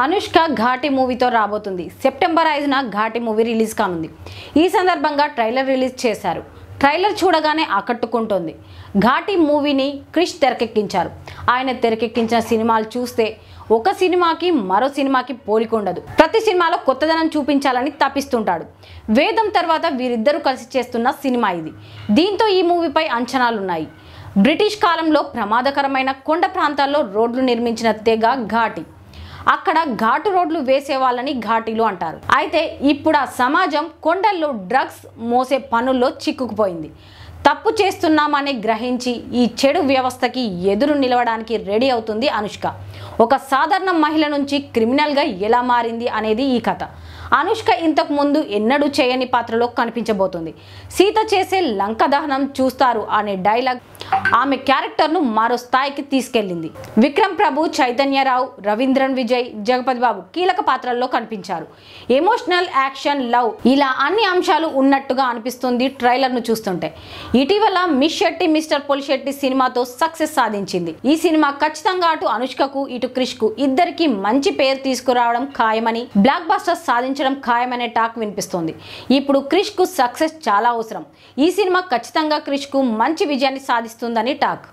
అనుష్క ఘాటి మూవీతో రాబోతుంది. September 5న Ghaati movie release కానుంది. ఈ సందర్భంగా ట్రైలర్ రిలీజ్ చేశారు. ట్రైలర్ చూడగానే ఆకట్టుకుంటోంది. ఘాటి మూవీని క్రిష్ తెరకెక్కించారు. ఆయన తెరకెక్కించిన సినిమాలు చూస్తే ఒక సినిమాకి మరో సినిమాకి పోలికుండదు. ప్రతి సినిమాలో కొత్తదనం చూపించాలని తపిస్తుంటాడు. వేదం తర్వాత వీరిద్దరూ కలిసి చేస్తున్న సినిమా ఇది. దీంతో ఈ మూవీపై అంచనాలున్నాయి. బ్రిటిష్ కాలంలో ప్రమాదకరమైన కొండ ప్రాంతాల్లో రోడ్లు నిర్మించిన తెగ ఘాటి. అక్కడ ఘాటు రోడ్లు వేసే వాళ్ళని ఘాటీలు అంటారు. అయితే ఇప్పుడు ఆ సమాజం కొండల్లో డ్రగ్స్ మోసే పనుల్లో చిక్కుకుపోయింది. తప్పు చేస్తున్నామని గ్రహించి ఈ చెడు వ్యవస్థకి ఎదురు నిలవడానికి రెడీ అవుతుంది అనుష్క. ఒక సాధారణ మహిళ నుంచి క్రిమినల్గా ఎలా మారింది అనేది ఈ కథ. అనుష్క ఇంతకు ముందు ఎన్నడూ చేయని పాత్రలో కనిపించబోతుంది. సీత చేసే లంక దహనం చూస్తారు అనే డైలాగ్ ఆమె క్యారెక్టర్ను మరో స్థాయికి తీసుకెళ్లింది. విక్రమ్ ప్రభు, చైతన్యరావు, రవీంద్రన్ విజయ్, జగపతి బాబు కీలక పాత్రల్లో కనిపించారు. ఎమోషనల్, యాక్షన్, లవ్ ఇలా అన్ని అంశాలు ఉన్నట్టుగా అనిపిస్తుంది ట్రైలర్ను చూస్తుంటే. ఇటీవల మిస్ శెట్టి మిస్టర్ పొలిశెట్టి సినిమాతో సక్సెస్ సాధించింది. ఈ సినిమా ఖచ్చితంగా అటు అనుష్కకు ఇటు క్రిష్కు ఇద్దరికి మంచి పేరు తీసుకురావడం ఖాయమని, బ్లాక్ బస్టర్ సాధించడం ఖాయమనే టాక్ వినిపిస్తోంది. ఇప్పుడు క్రిష్కు సక్సెస్ చాలా అవసరం. ఈ సినిమా ఖచ్చితంగా క్రిష్కు మంచి విజయాన్ని సాధిస్తుందని టాక్.